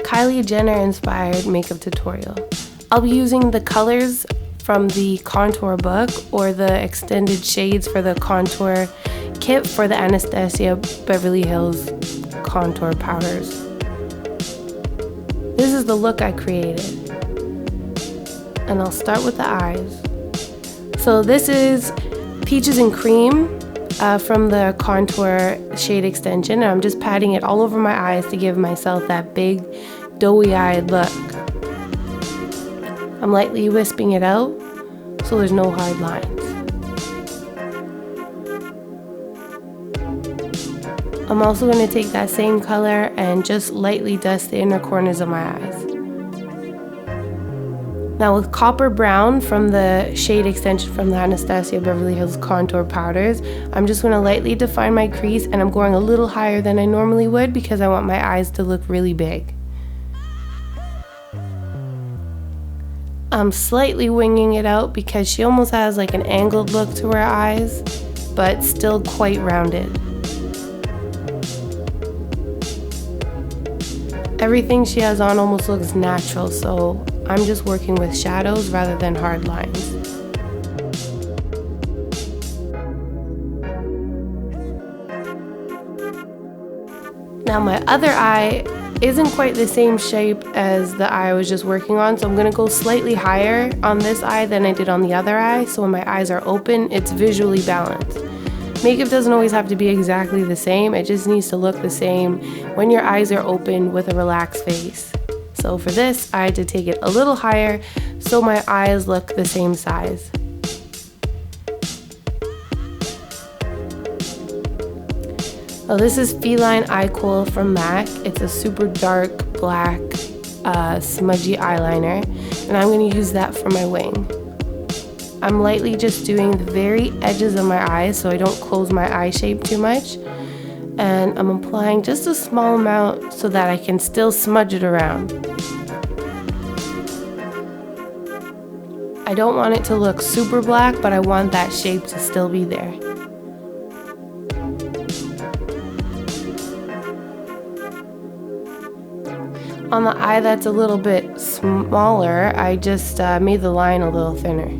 Kylie Jenner inspired makeup tutorial. I'll be using the colors from the contour book or the extended shades for the contour kit for the ANASTASIA Beverly Hills contour powders. This is the look I created. And I'll start with the eyes. So this is Peaches and Cream from the contour shade extension. And I'm just patting it all over my eyes to give myself that big doughy-eyed look. I'm lightly wisping it out so there's no hard lines. I'm also going to take that same color and just lightly dust the inner corners of my eyes. Now with Copper Brown from the shade extension from the ANASTASIA Beverly Hills contour powders, I'm just going to lightly define my crease, and I'm going a little higher than I normally would because I want my eyes to look really big. I'm slightly winging it out because she almost has like an angled look to her eyes, but still quite rounded. Everything she has on almost looks natural, so I'm just working with shadows rather than hard lines. Now my other eye isn't quite the same shape as the eye I was just working on, so I'm going to go slightly higher on this eye than I did on the other eye, so when my eyes are open, it's visually balanced. Makeup doesn't always have to be exactly the same, it just needs to look the same when your eyes are open with a relaxed face. So for this, I had to take it a little higher so my eyes look the same size. Oh, this is Feline Eye Khol from MAC. It's a super dark black smudgy eyeliner, and I'm going to use that for my wing. I'm lightly just doing the very edges of my eyes so I don't close my eye shape too much, and I'm applying just a small amount so that I can still smudge it around. I don't want it to look super black, but I want that shape to still be there. On the eye that's a little bit smaller, I just made the line a little thinner.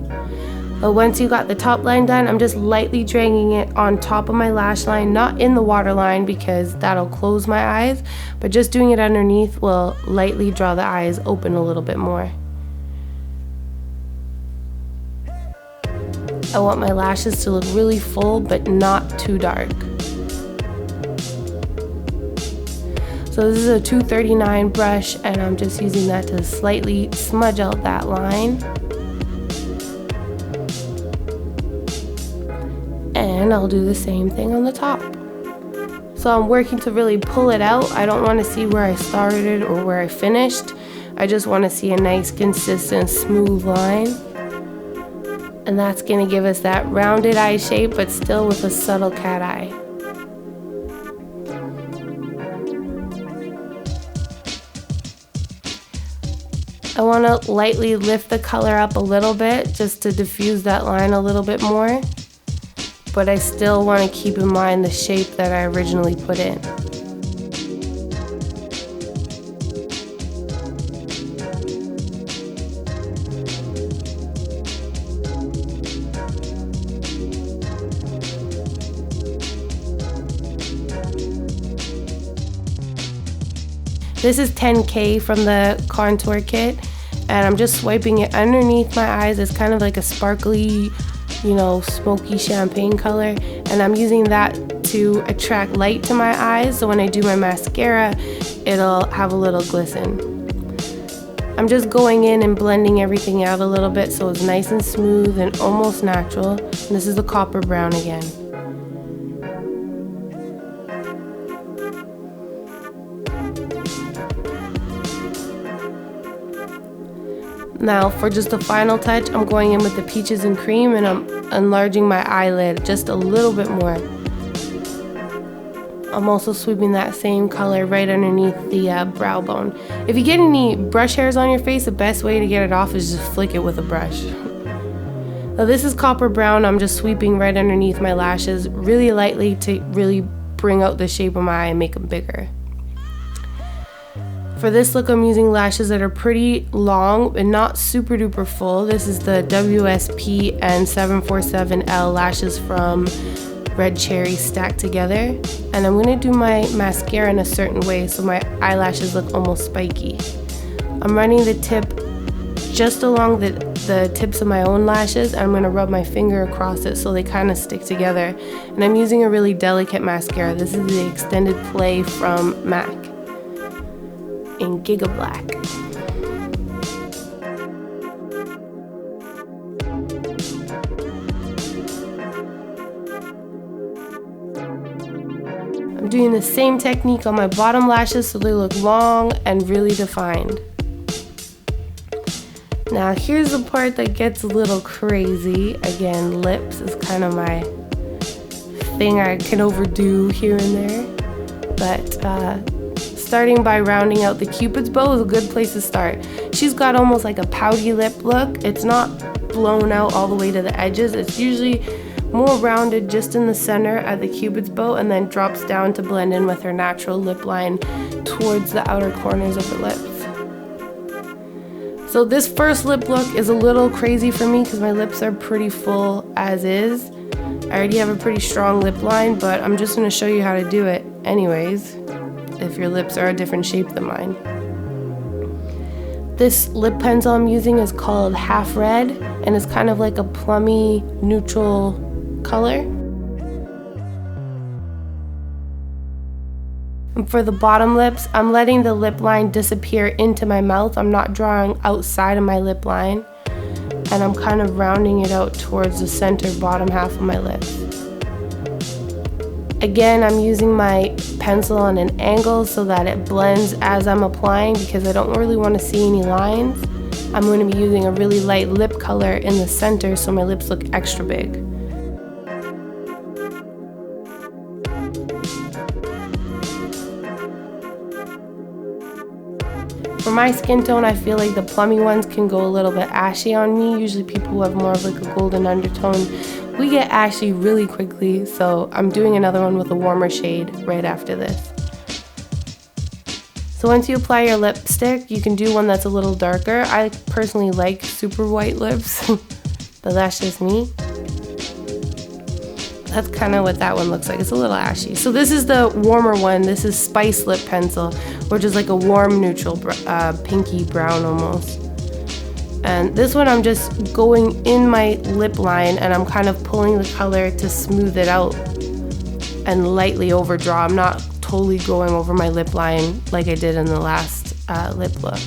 But once you got the top line done, I'm just lightly dragging it on top of my lash line, not in the waterline because that'll close my eyes, but just doing it underneath will lightly draw the eyes open a little bit more. I want my lashes to look really full but not too dark. So this is a 239 brush, and I'm just using that to slightly smudge out that line. And I'll do the same thing on the top. So I'm working to really pull it out. I don't want to see where I started or where I finished. I just want to see a nice, consistent, smooth line. And that's going to give us that rounded eye shape, but still with a subtle cat eye. I want to lightly lift the color up a little bit just to diffuse that line a little bit more, but I still want to keep in mind the shape that I originally put in. This is 10K from the contour kit, and I'm just swiping it underneath my eyes. It's kind of like a sparkly, smoky champagne color, and I'm using that to attract light to my eyes, so when I do my mascara, it'll have a little glisten. I'm just going in and blending everything out a little bit so it's nice and smooth and almost natural. And this is the Copper Brown again. Now for just a final touch, I'm going in with the Peaches and Cream, and I'm enlarging my eyelid just a little bit more. I'm also sweeping that same color right underneath the brow bone. If you get any brush hairs on your face, the best way to get it off is just flick it with a brush. Now this is Copper Brown. I'm just sweeping right underneath my lashes really lightly to really bring out the shape of my eye and make them bigger. For this look, I'm using lashes that are pretty long and not super duper full. This is the WSP and 747L lashes from Red Cherry stacked together. And I'm gonna do my mascara in a certain way so my eyelashes look almost spiky. I'm running the tip just along the tips of my own lashes, and I'm gonna rub my finger across it so they kind of stick together. And I'm using a really delicate mascara. This is the Extended Play from MAC in Gigablack. I'm doing the same technique on my bottom lashes so they look long and really defined. Now here's the part that gets a little crazy. Again, lips is kind of my thing I can overdo here and there. But starting by rounding out the Cupid's bow is a good place to start. She's got almost like a pouty lip look. It's not blown out all the way to the edges. It's usually more rounded just in the center at the Cupid's bow and then drops down to blend in with her natural lip line towards the outer corners of her lips. So this first lip look is a little crazy for me because my lips are pretty full as is. I already have a pretty strong lip line, but I'm just going to show you how to do it anyways, if your lips are a different shape than mine. This lip pencil I'm using is called Half Red, and it's kind of like a plummy neutral color. And for the bottom lips, I'm letting the lip line disappear into my mouth. I'm not drawing outside of my lip line, and I'm kind of rounding it out towards the center bottom half of my lips. Again, I'm using my pencil on an angle so that it blends as I'm applying because I don't really want to see any lines. I'm going to be using a really light lip color in the center so my lips look extra big. For my skin tone, I feel like the plummy ones can go a little bit ashy on me. Usually people who have more of like a golden undertone, we get ashy really quickly, so I'm doing another one with a warmer shade right after this. So once you apply your lipstick, you can do one that's a little darker. I personally like super white lips, but that's just me. That's kind of what that one looks like. It's a little ashy. So this is the warmer one. This is Spice Lip Pencil, which is like a warm neutral, pinky brown almost. And this one I'm just going in my lip line and I'm kind of pulling the color to smooth it out and lightly overdraw. I'm not totally going over my lip line like I did in the last lip look.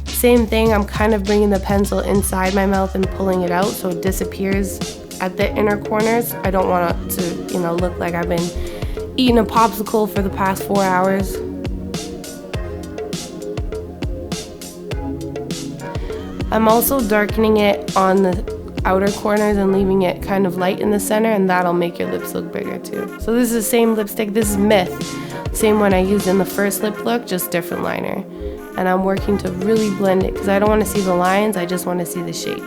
Same thing, I'm kind of bringing the pencil inside my mouth and pulling it out so it disappears at the inner corners. I don't want it to, look like I've been eating a popsicle for the past 4 hours. I'm also darkening it on the outer corners and leaving it kind of light in the center, and that'll make your lips look bigger too. So this is the same lipstick. This is Myth. Same one I used in the first lip look, just different liner. And I'm working to really blend it because I don't want to see the lines, I just want to see the shape.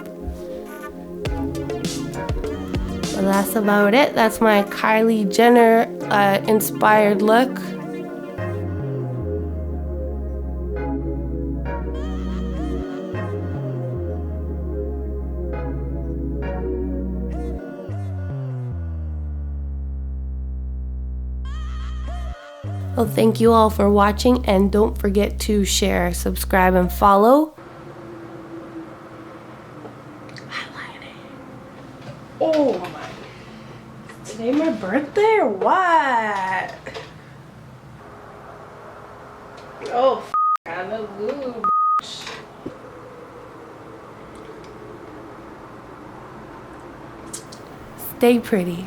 So that's about it. That's my Kylie Jenner inspired look. Well, thank you all for watching, and don't forget to share, subscribe, and follow. Oh my, is today my birthday or what? Oh, I'm a lube. Stay pretty.